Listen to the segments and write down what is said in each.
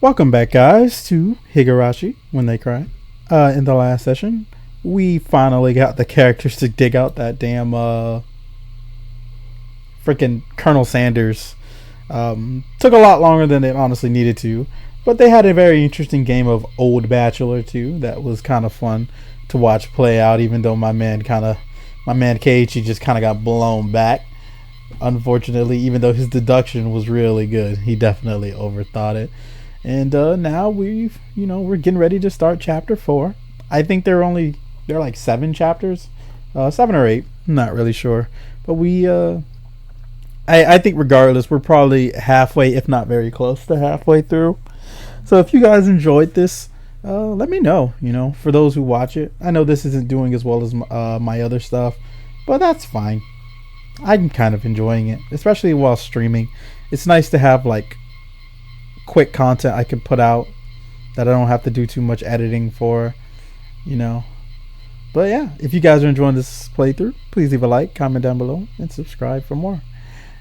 Welcome back, guys, to Higurashi When They Cry. In the last session, we finally got the characters to dig out that damn freaking Colonel Sanders. Took a lot longer than it honestly needed to, but they had a very interesting game of Old Bachelor too. That was kind of fun to watch play out, even though my man Keiichi just kind of got blown back. Unfortunately, even though his deduction was really good, he definitely overthought it. And now we're getting ready to start chapter 4. I think they're like 7 chapters, 7 or 8. I'm not really sure, but I think regardless, we're probably halfway, if not very close to halfway through. So if you guys enjoyed this, let me know. For those who watch it, I know this isn't doing as well as my other stuff, but that's fine. I'm kind of enjoying it, especially while streaming. It's nice to have like quick content I can put out that I don't have to do too much editing for, But yeah, if you guys are enjoying this playthrough, please leave a like, comment down below, and subscribe for more.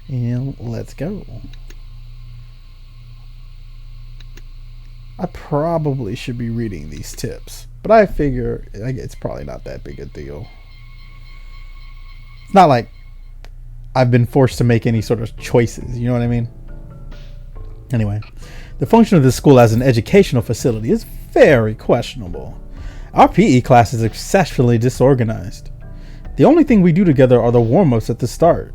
And let's go. I probably should be reading these tips, but I figure it's probably not that big a deal. It's not like I've been forced to make any sort of choices, you know what I mean? Anyway, the function of this school as an educational facility is very questionable. Our PE class is exceptionally disorganized. The only thing we do together are the warm-ups at the start.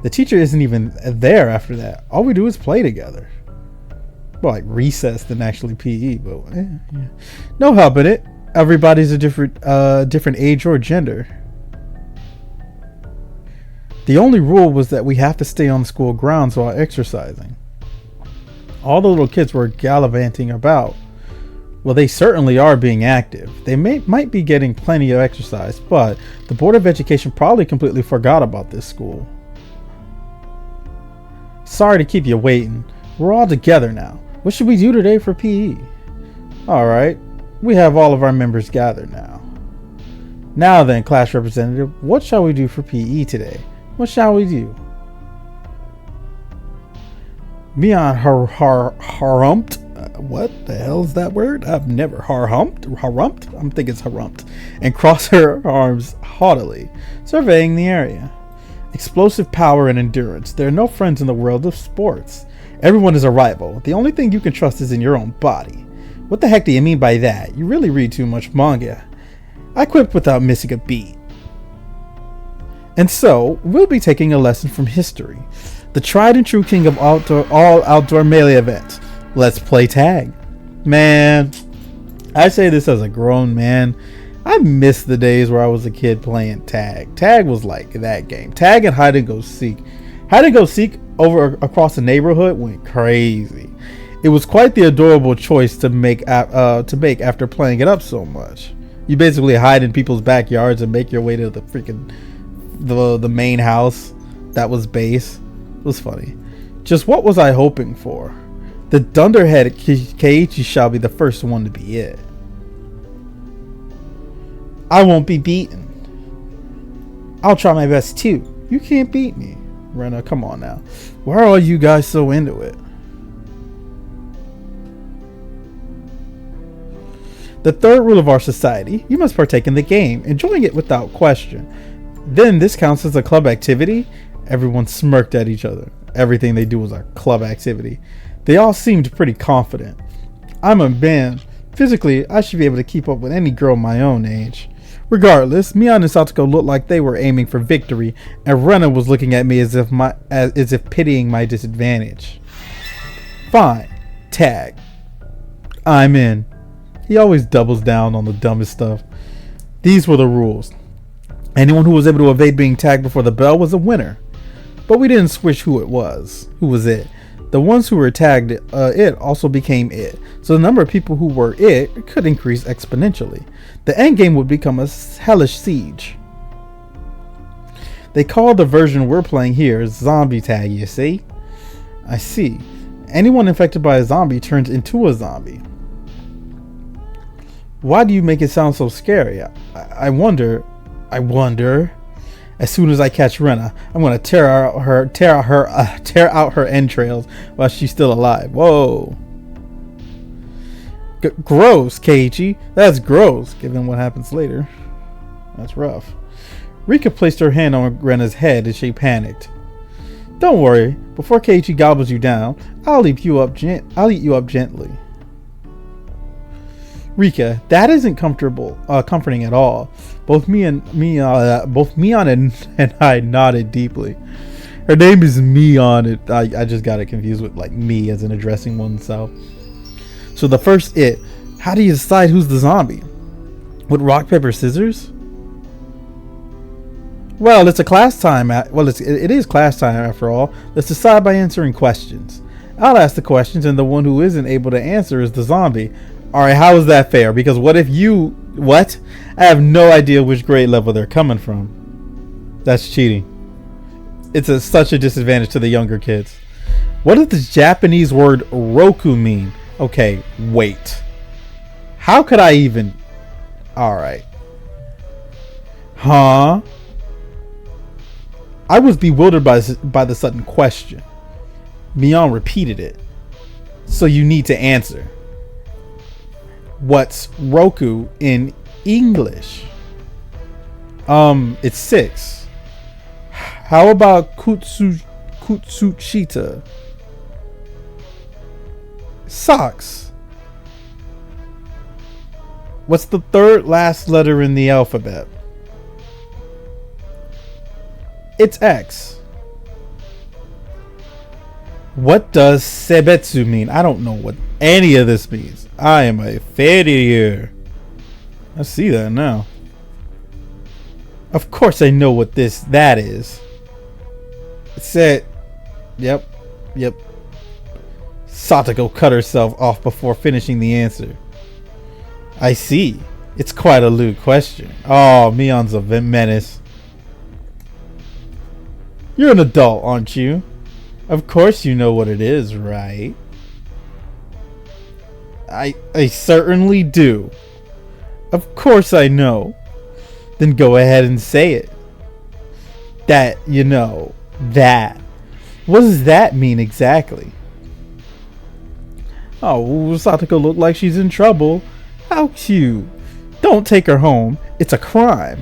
The teacher isn't even there after that. All we do is play together. Well, like recess than actually PE, but yeah. No helping it. Everybody's a different age or gender. The only rule was that we have to stay on the school grounds while exercising. All the little kids were gallivanting about. Well, they certainly are being active. They might be getting plenty of exercise, but the Board of Education probably completely forgot about this school. Sorry to keep you waiting. We're all together now. What should we do today for PE? Alright, we have all of our members gathered now. Now then, class representative, what shall we do for PE today? What shall we do? Mian harumped. What the hell is that word? I've never harumped. I'm thinking it's harumped. And crossed her arms haughtily, surveying the area. Explosive power and endurance. There are no friends in the world of sports. Everyone is a rival. The only thing you can trust is in your own body. What the heck do you mean by that? You really read too much manga. I quipped without missing a beat. And so, we'll be taking a lesson from history. The tried and true king of all outdoor melee events. Let's play tag. Man, I say this as a grown man. I miss the days where I was a kid playing tag. Tag was like that game. Tag and hide and go seek. Hide and go seek across the neighborhood went crazy. It was quite the adorable choice to make after playing it up so much. You basically hide in people's backyards and make your way to the freaking the main house that was base. It was funny. Just what was I hoping for? The dunderhead Keiichi shall be the first one to be it. I won't be beaten. I'll try my best too. You can't beat me. Rena, come on now. Why are all you guys so into it? The third rule of our society, you must partake in the game, enjoying it without question. Then this counts as a club activity? Everyone smirked at each other. Everything they do was a club activity. They all seemed pretty confident. I'm a man. Physically, I should be able to keep up with any girl my own age. Regardless, Mian and Satoko looked like they were aiming for victory, and Rena was looking at me as if pitying my disadvantage. Fine. Tag. I'm in. He always doubles down on the dumbest stuff. These were the rules. Anyone who was able to evade being tagged before the bell was a winner. But we didn't switch who was it. The ones who were tagged it also became it. So the number of people who were it could increase exponentially. The endgame would become a hellish siege. They call the version we're playing here zombie tag, you see? I see. Anyone infected by a zombie turns into a zombie. Why do you make it sound so scary? I wonder. As soon as I catch Rena, I'm gonna tear out her entrails while she's still alive. Whoa. Gross, Keiichi. That's gross, given what happens later. That's rough. Rika placed her hand on Rena's head as she panicked. Don't worry. Before Keiichi gobbles you down, I'll eat you up gently. Rika, that isn't comforting at all. Both Mion and I nodded deeply. Her name is Mion. I just got it confused with like me as in addressing oneself. So the first how do you decide who's the zombie? With rock, paper, scissors? Well, it's a class time. It is class time after all. Let's decide by answering questions. I'll ask the questions, and the one who isn't able to answer is the zombie. All right, how is that fair? Because what if you... What? I have no idea which grade level they're coming from. That's cheating. It's such a disadvantage to the younger kids. What does the Japanese word roku mean? Okay, wait. How could I even... Alright. Huh? I was bewildered by the sudden question. Mion repeated it. So you need to answer. What's Roku in English? It's 6. How about Kutsuchita? Socks. What's the third last letter in the alphabet? It's X. What does Sebetsu mean? I don't know what any of this means. I am a failure. I see that now. Of course I know what that is. It said, yep. Satoko cut herself off before finishing the answer. I see. It's quite a lewd question. Oh, Mion's a menace. You're an adult, aren't you? Of course you know what it is, right? I certainly do. Of course I know. Then go ahead and say it. That. What does that mean exactly? Oh, Satoko looked like she's in trouble. How cute. Don't take her home. It's a crime.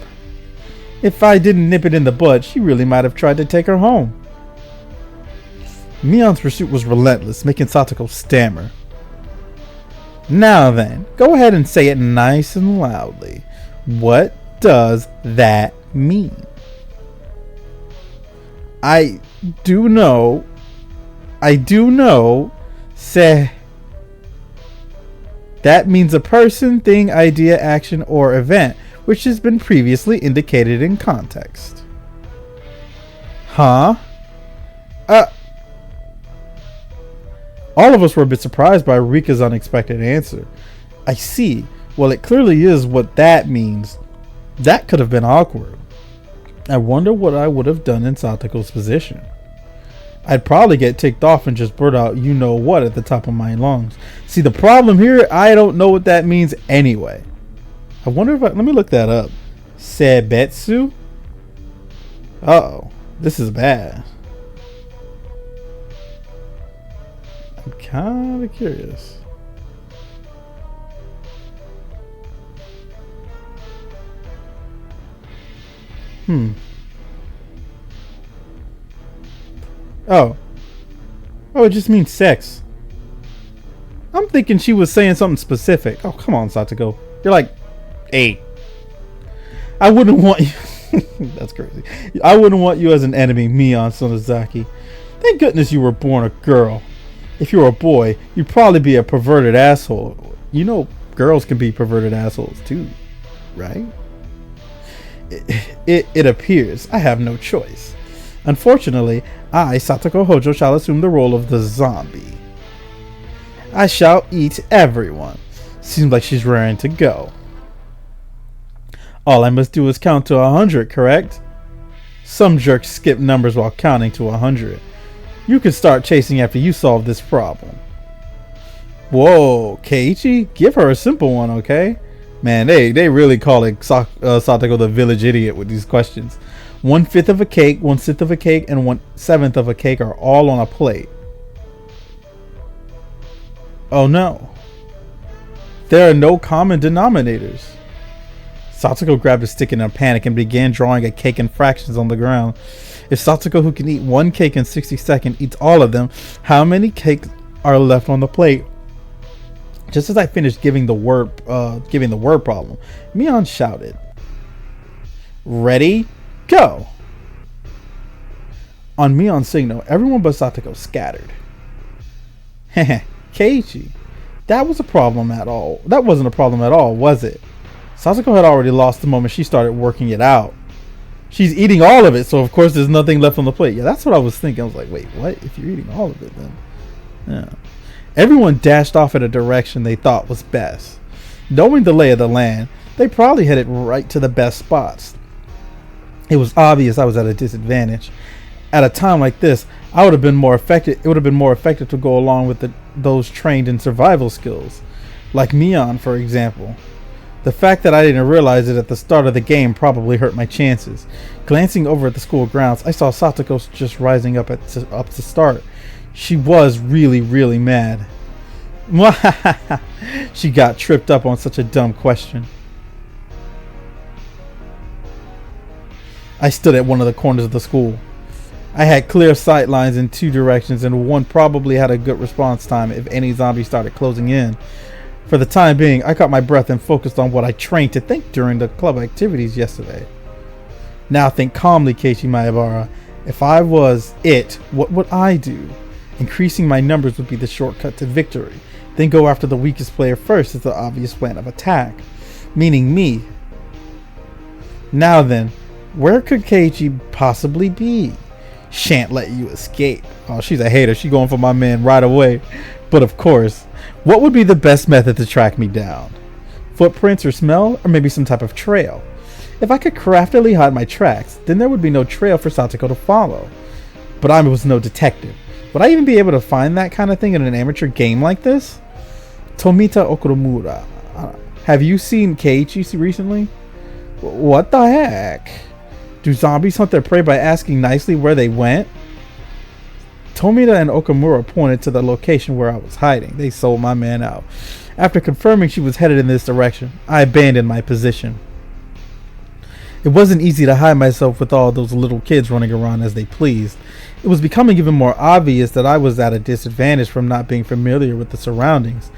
If I didn't nip it in the bud, she really might have tried to take her home. Mion's pursuit was relentless, making Satoko stammer. Now then, go ahead and say it nice and loudly. What does that mean? I do know. Say. That means a person, thing, idea, action, or event, which has been previously indicated in context. Huh? All of us were a bit surprised by Rika's unexpected answer. I see. Well, it clearly is what that means. That could have been awkward. I wonder what I would have done in Satoko's position. I'd probably get ticked off and just blurt out you know what at the top of my lungs. See, the problem here, I don't know what that means anyway. I wonder if let me look that up. Sebetsu? Uh-oh. This is bad. I'm kind of curious. Oh, it just means sex. I'm thinking she was saying something specific. Oh, come on, Satoko. You're like 8. I wouldn't want you. That's crazy. I wouldn't want you as an enemy, Mion Sonozaki. Thank goodness you were born a girl. If you were a boy, you'd probably be a perverted asshole. You know, girls can be perverted assholes too, right? It appears I have no choice. Unfortunately, I, Satoko Hojo, shall assume the role of the zombie. I shall eat everyone. Seems like she's raring to go. All I must do is count to 100, correct? Some jerks skip numbers while counting to 100. You can start chasing after you solve this problem. Whoa, Keiichi, give her a simple one, okay? Man, they really calling Satoko the village idiot with these questions. 1/5 of a cake, 1/6 of a cake, and 1/7 of a cake are all on a plate. Oh no. There are no common denominators. Satsuko grabbed a stick in a panic and began drawing a cake in fractions on the ground. If Satsuko, who can eat one cake in 60 seconds, eats all of them, how many cakes are left on the plate? Just as I finished giving the word problem, Mion shouted, "Ready, go!" On Mion's signal, everyone but Satsuko scattered. Heh, Keiichi, that wasn't a problem at all, was it? Satsuko had already lost the moment she started working it out. She's eating all of it, so of course there's nothing left on the plate. Yeah, that's what I was thinking. I was like, wait, what? If you're eating all of it, then... Yeah. Everyone dashed off in a direction they thought was best. Knowing the lay of the land, they probably headed right to the best spots. It was obvious I was at a disadvantage. At a time like this, it would have been more effective to go along with those trained in survival skills. Like Mion, for example. The fact that I didn't realize it at the start of the game probably hurt my chances. Glancing over at the school grounds, I saw Satsuko just rising up to start. She was really, really mad. She got tripped up on such a dumb question. I stood at one of the corners of the school. I had clear sight lines in two directions, and one probably had a good response time if any zombies started closing in. For the time being, I caught my breath and focused on what I trained to think during the club activities yesterday. Now think calmly, Keiichi Maebara. If I was it, what would I do? Increasing my numbers would be the shortcut to victory. Then go after the weakest player first is the obvious plan of attack. Meaning me. Now then, where could Keiichi possibly be? Shan't let you escape. Oh, she's a hater. She's going for my man right away. But of course, what would be the best method to track me down? Footprints or smell, or maybe some type of trail? If I could craftily hide my tracks, then there would be no trail for Satsuko to follow. But I was no detective. Would I even be able to find that kind of thing in an amateur game like this? Tomita Okumura. Have you seen Keiichi recently? What the heck? Do zombies hunt their prey by asking nicely where they went? Tomita and Okumura pointed to the location where I was hiding. They sold my man out. After confirming she was headed in this direction, I abandoned my position. It wasn't easy to hide myself with all those little kids running around as they pleased. It was becoming even more obvious that I was at a disadvantage from not being familiar with the surroundings.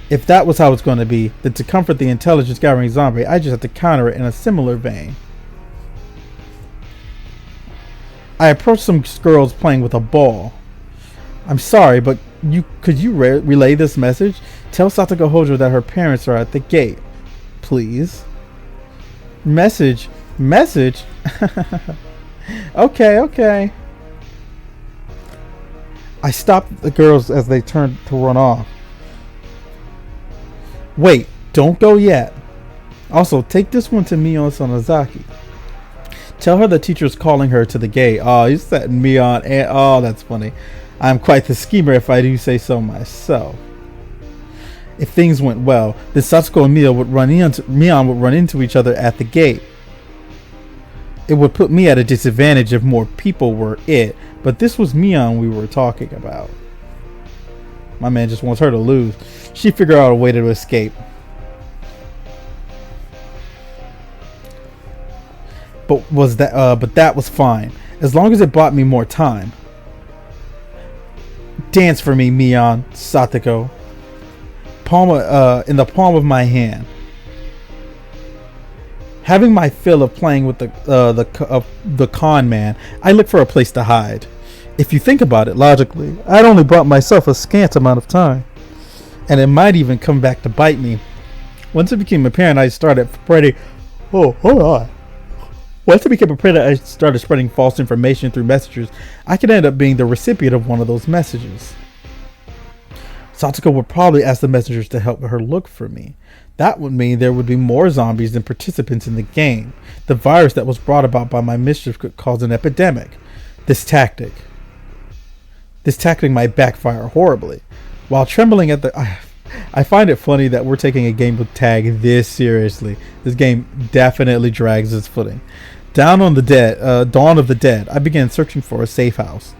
If that was how it's going to be, then to comfort the intelligence gathering zombie, I just had to counter it in a similar vein. I approached some girls playing with a ball. I'm sorry, but could you relay this message? Tell Satsuko Hojo that her parents are at the gate. Please. Message? Okay. I stopped the girls as they turned to run off. Wait, don't go yet. Also, take this one to Mion Sonozaki. Tell her the teacher's calling her to the gate. Oh, you set Mion and oh, that's funny. I'm quite the schemer if I do say so myself. If things went well, then Satsuko and Mion would run into each other at the gate. It would put me at a disadvantage if more people were it, but this was Mion we were talking about. My man just wants her to lose. She figured out a way to escape. But that was fine, as long as it bought me more time. Dance for me, Mion, Satsuko. In the palm of my hand. Having my fill of playing with the con man, I look for a place to hide. If you think about it logically, I'd only bought myself a scant amount of time, and it might even come back to bite me. Once it became apparent I started spreading false information through messages, I could end up being the recipient of one of those messages. Satsuko would probably ask the messengers to help her look for me. That would mean there would be more zombies than participants in the game. The virus that was brought about by my mischief could cause an epidemic. This tactic might backfire horribly. While trembling at I find it funny that we're taking a game with tag this seriously. This game definitely drags its footing. Dawn of the Dead, I began searching for a safe house.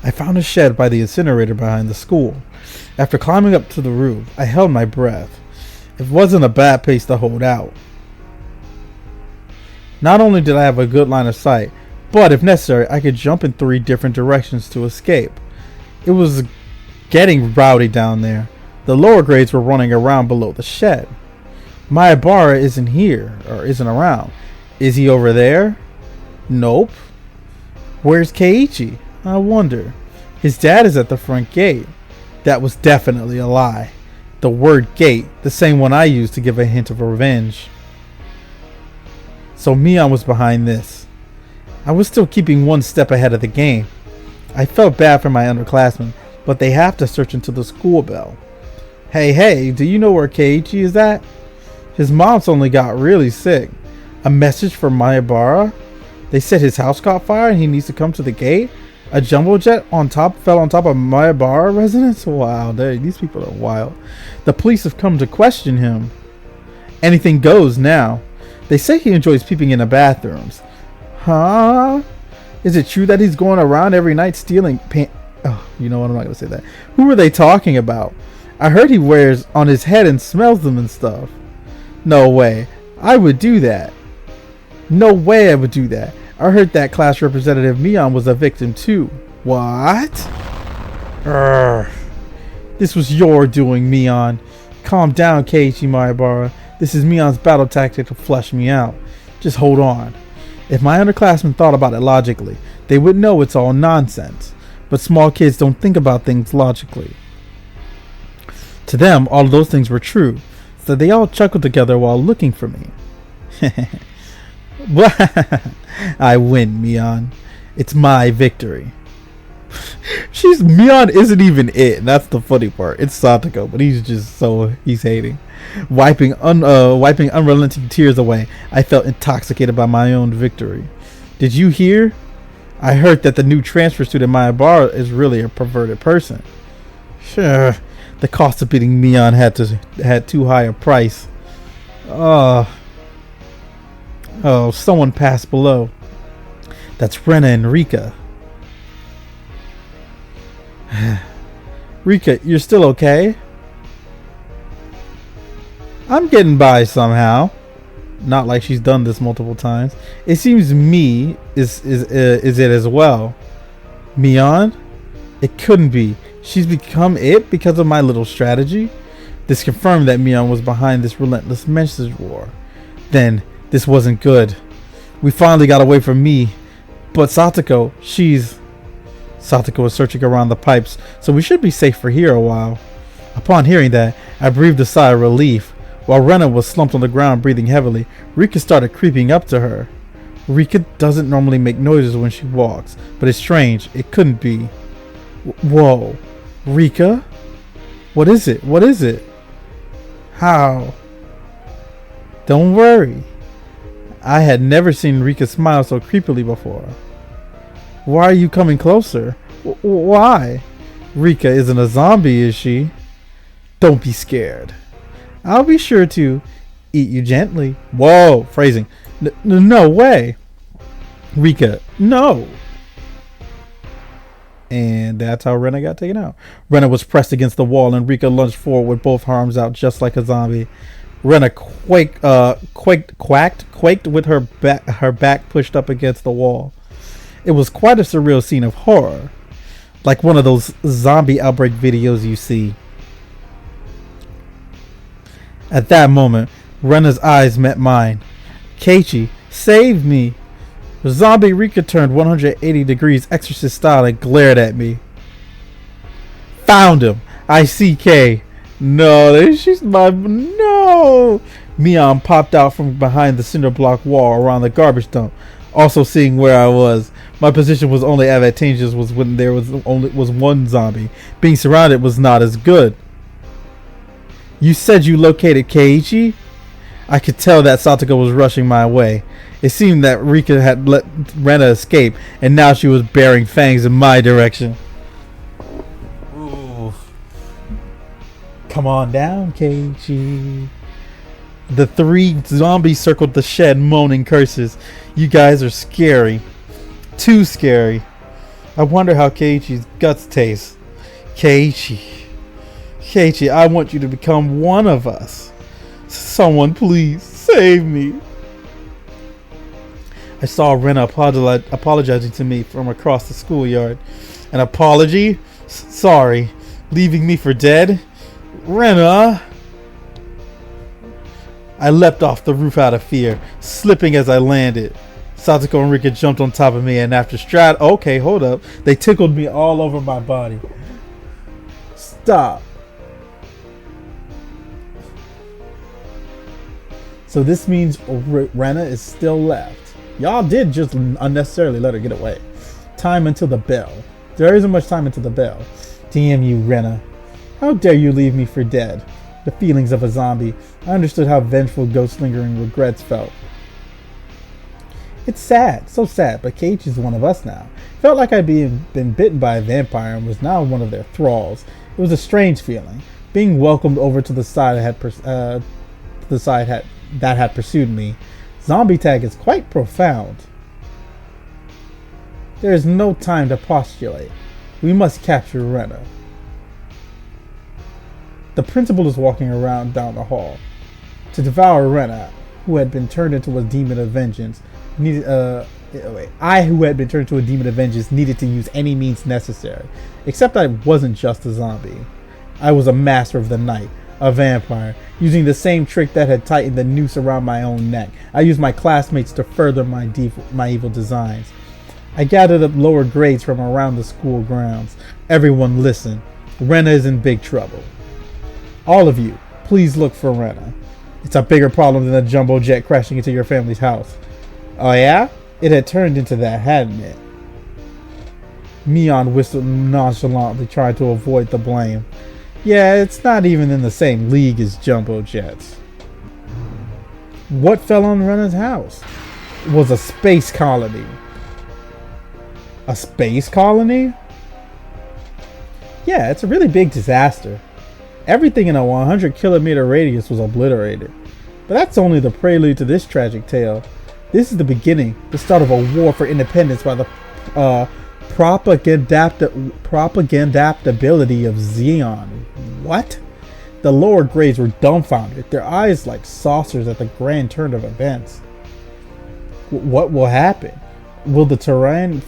I found a shed by the incinerator behind the school. After climbing up to the roof, I held my breath. It wasn't a bad place to hold out. Not only did I have a good line of sight, but if necessary, I could jump in 3 different directions to escape. It was getting rowdy down there. The lower grades were running around below the shed. Maibara isn't here, or isn't around. Is he over there? Nope. Where's Keiichi? I wonder. His dad is at the front gate. That was definitely a lie. The word gate, the same one I used to give a hint of revenge. So Mion was behind this. I was still keeping 1 step ahead of the game. I felt bad for my underclassmen, but they have to search until the school bell. Hey, do you know where Keiichi is at? His mom's only got really sick. A message for Maibara? They said his house caught fire and he needs to come to the gate? A jumbo jet fell on top of Maibara residence? Wow, these people are wild. The police have come to question him. Anything goes now. They say he enjoys peeping in the bathrooms. Huh? Is it true that he's going around every night stealing Oh, you know what? I'm not going to say that. Who are they talking about? I heard he wears on his head and smells them and stuff. No way. I would do that. No way I would do that. I heard that class representative Mion was a victim too. What? Urgh. This was your doing, Mion. Calm down, Keiichi Maibara. This is Mion's battle tactic to flush me out. Just hold on. If my underclassmen thought about it logically, they would know it's all nonsense. But small kids don't think about things logically. To them, all of those things were true, so they all chuckled together while looking for me. I win, Mion. It's my victory. Mion isn't even it. That's the funny part. It's Satoko, but he's hating. Wiping unrelenting tears away, I felt intoxicated by my own victory. Did you hear? I heard that the new transfer student Maibara is really a perverted person. Sure, the cost of beating Mion had too high a price. Oh, someone passed below. That's Rena and Rika. Rika, you're still okay? I'm getting by somehow. Not like she's done this multiple times. It seems me is it as well. Mion? It couldn't be. She's become it because of my little strategy. This confirmed that Mion was behind this relentless message war. Then this wasn't good. We finally got away from me. But Satoko was searching around the pipes, so we should be safe for here a while. Upon hearing that, I breathed a sigh of relief. While Rena was slumped on the ground breathing heavily, Rika started creeping up to her. Rika doesn't normally make noises when she walks, but it's strange. It couldn't be. Whoa. Rika? What is it? What is it? How? Don't worry. I had never seen Rika smile so creepily before. Why are you coming closer? Why? Rika isn't a zombie, is she? Don't be scared. I'll be sure to eat you gently. Whoa, phrasing. No way. Rika, no. And that's how Rena got taken out. Rena was pressed against the wall and Rika lunged forward with both arms out just like a zombie. Rena quaked with her back pushed up against the wall. It was quite a surreal scene of horror. Like one of those zombie outbreak videos you see. At that moment, Rena's eyes met mine. Keiichi, save me! Zombie Rika turned 180 degrees exorcist style and glared at me. Found him! I see K. No, she's my... No! Mion popped out from behind the cinder block wall around the garbage dump, also seeing where I was. My position was only advantageous when there was one zombie. Being surrounded was not as good. You said you located Keiichi? I could tell that Satoko was rushing my way. It seemed that Rika had let Rena escape, and now she was bearing fangs in my direction. Ooh. Come on down, Keiichi. The 3 zombies circled the shed, moaning curses. You guys are scary. Too scary. I wonder how Keiichi's guts taste. Keiichi, I want you to become one of us. Someone please save me. I saw Rena apologizing to me from across the schoolyard. An apology? Sorry. Leaving me for dead? Rena! I leapt off the roof out of fear, slipping as I landed. Satsuko and Rika jumped on top of me, and after okay, hold up. They tickled me all over my body. Stop. So this means Rena is still left. Y'all did just unnecessarily let her get away. Time until the bell. There isn't much time until the bell. Damn you, Rena. How dare you leave me for dead? The feelings of a zombie. I understood how vengeful ghost lingering regrets felt. It's sad, so sad, but Keiichi's one of us now. Felt like I'd been bitten by a vampire and was now one of their thralls. It was a strange feeling, being welcomed over to the side that had pursued me. Zombie tag is quite profound. There is no time to postulate. We must capture Rena. The principal is walking around down the hall. To devour Rena, who had been turned into a demon of vengeance, needed to use any means necessary. Except I wasn't just a zombie. I was a master of the night, a vampire, using the same trick that had tightened the noose around my own neck. I used my classmates to further my evil designs. I gathered up lower grades from around the school grounds. Everyone listen. Rena is in big trouble. All of you, please look for Rena. It's a bigger problem than a jumbo jet crashing into your family's house. Oh yeah? It had turned into that, hadn't it? Mion whistled nonchalantly, trying to avoid the blame. Yeah, it's not even in the same league as jumbo jets. What fell on Rena's house? It was a space colony. A space colony? Yeah, it's a really big disaster. Everything in a 100-kilometer radius was obliterated. But that's only the prelude to this tragic tale. This is the beginning, the start of a war for independence by the propagandability of Xeon. What? The lower grades were dumbfounded, their eyes like saucers at the grand turn of events. What will happen? Will the Terran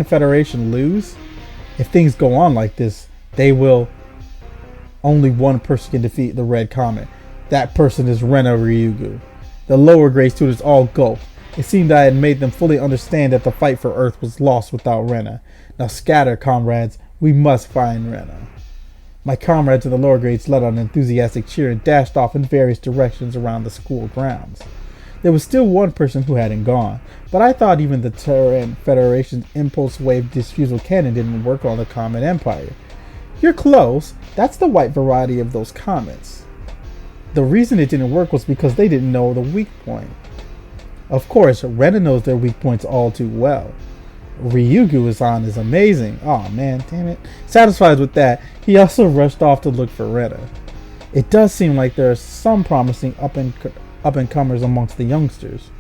Federation lose? If things go on like this, they will. Only one person can defeat the Red Comet. That person is Rena Ryugu. The lower grade students all gulped. It seemed I had made them fully understand that the fight for Earth was lost without Rena. Now scatter, comrades. We must find Rena. My comrades in the lower grades let out an enthusiastic cheer and dashed off in various directions around the school grounds. There was still one person who hadn't gone, but I thought even the Terran Federation's impulse wave diffusal cannon didn't work on the Comet Empire. You're close. That's the white variety of those comets. The reason it didn't work was because they didn't know the weak point. Of course, Rena knows their weak points all too well. Ryugu is amazing. Aw man, damn it. Satisfied with that, he also rushed off to look for Rena. It does seem like there are some promising up-and-comers amongst the youngsters.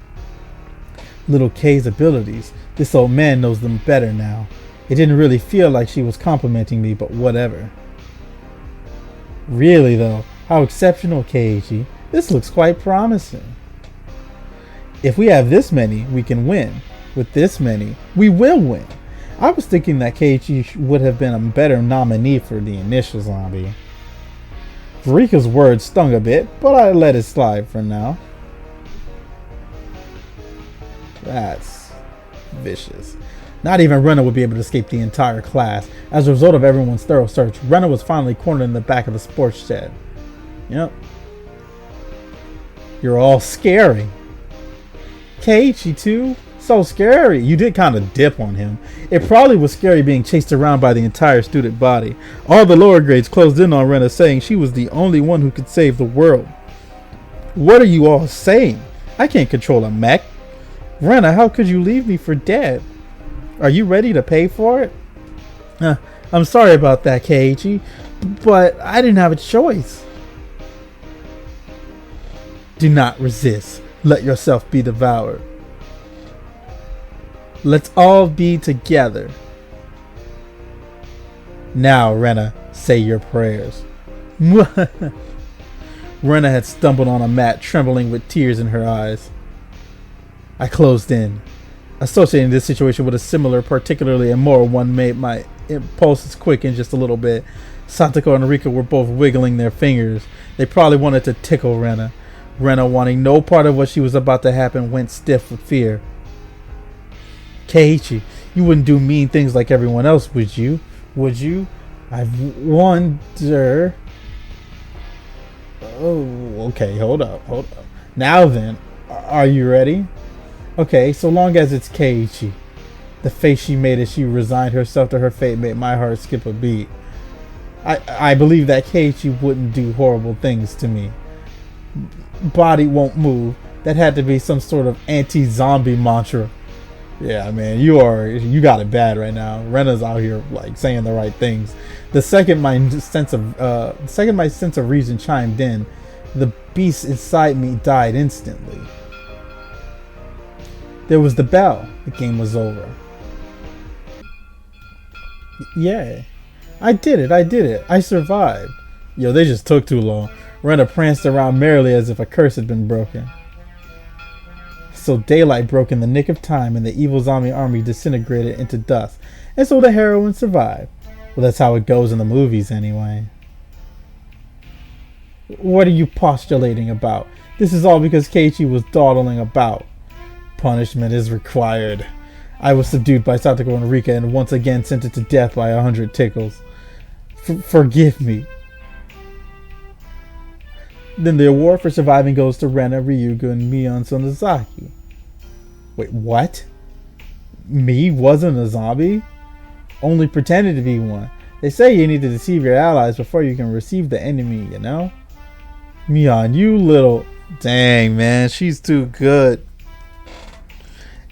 Little K's abilities. This old man knows them better now. It didn't really feel like she was complimenting me, but whatever. Really though, how exceptional, Keiichi. This looks quite promising. If we have this many, we can win. With this many, we will win. I was thinking that Keiichi would have been a better nominee for the initial zombie. Rika's words stung a bit, but I let it slide for now. That's vicious. Not even Rena would be able to escape the entire class. As a result of everyone's thorough search, Rena was finally cornered in the back of the sports shed. Yep. You're all scary. Keiichi too? So scary. You did kind of dip on him. It probably was scary being chased around by the entire student body. All the lower grades closed in on Rena, saying she was the only one who could save the world. What are you all saying? I can't control a mech. Rena, how could you leave me for dead? Are you ready to pay for it? I'm sorry about that, Keiichi, but I didn't have a choice. Do not resist. Let yourself be devoured. Let's all be together. Now, Rena, say your prayers. Rena had stumbled on a mat, trembling with tears in her eyes. I closed in. Associating this situation with a similar, particularly immoral one, made my impulses quicken just a little bit. Satoko and Rika were both wiggling their fingers. They probably wanted to tickle Rena. Rena, wanting no part of what she was about to happen, went stiff with fear. Keiichi, you wouldn't do mean things like everyone else, would you? Would you? I wonder. Oh, okay, hold up. Now then, are you ready? Okay, so long as it's Keiichi. The face she made as she resigned herself to her fate made my heart skip a beat. I believe that Keiichi wouldn't do horrible things to me. Body won't move. That had to be some sort of anti-zombie mantra. Yeah, man, you got it bad right now. Rena's out here like saying the right things. The second my sense of reason chimed in, the beast inside me died instantly. There was the bell. The game was over. Yeah. I did it. I survived. Yo, they just took too long. Rena pranced around merrily as if a curse had been broken. So daylight broke in the nick of time and the evil zombie army disintegrated into dust. And so the heroine survived. Well, that's how it goes in the movies anyway. What are you postulating about? This is all because Keiichi was dawdling about. Punishment is required. I was subdued by Satoko and Rika and once again sentenced to death by 100 tickles. Forgive me. Then the award for surviving goes to Rena, Ryuga, and Mion Sonozaki. Wait, what? Me wasn't a zombie? Only pretended to be one. They say you need to deceive your allies before you can receive the enemy, you know? Mion, you little... Dang, man, she's too good.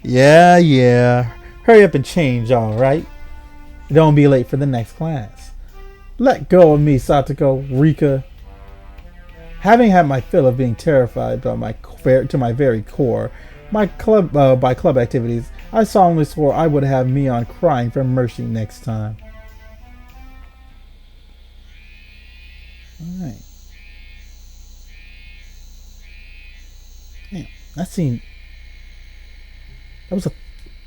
Yeah. Hurry up and change, alright? Don't be late for the next class. Let go of me, Satoko, Rika. Having had my fill of being terrified to my very core, by club activities, I solemnly swore I would have Mion crying for mercy next time. Alright. Damn, that was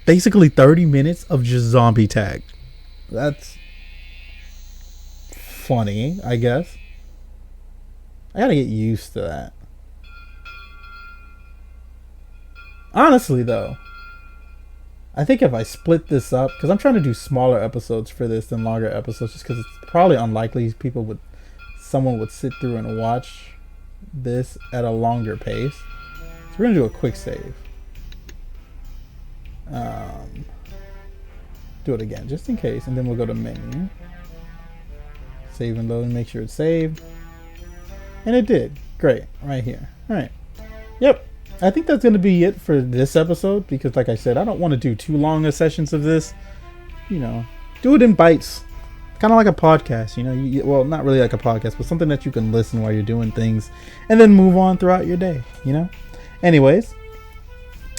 basically 30 minutes of just zombie tag. That's funny, I guess. I gotta get used to that. Honestly, though, I think if I split this up, because I'm trying to do smaller episodes for this than longer episodes, just because it's probably unlikely someone would sit through and watch this at a longer pace. So we're gonna do a quick save. Do it again, just in case, and then we'll go to menu. Save and load and make sure it's saved. And it did. Great. Right here. Alright. Yep. I think that's going to be it for this episode, because like I said, I don't want to do too long a sessions of this. You know, do it in bites. Kind of like a podcast, you know. Well, not really like a podcast, but something that you can listen while you're doing things and then move on throughout your day, you know. Anyways,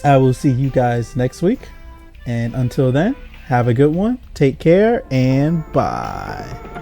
I will see you guys next week. And until then, have a good one. Take care and bye.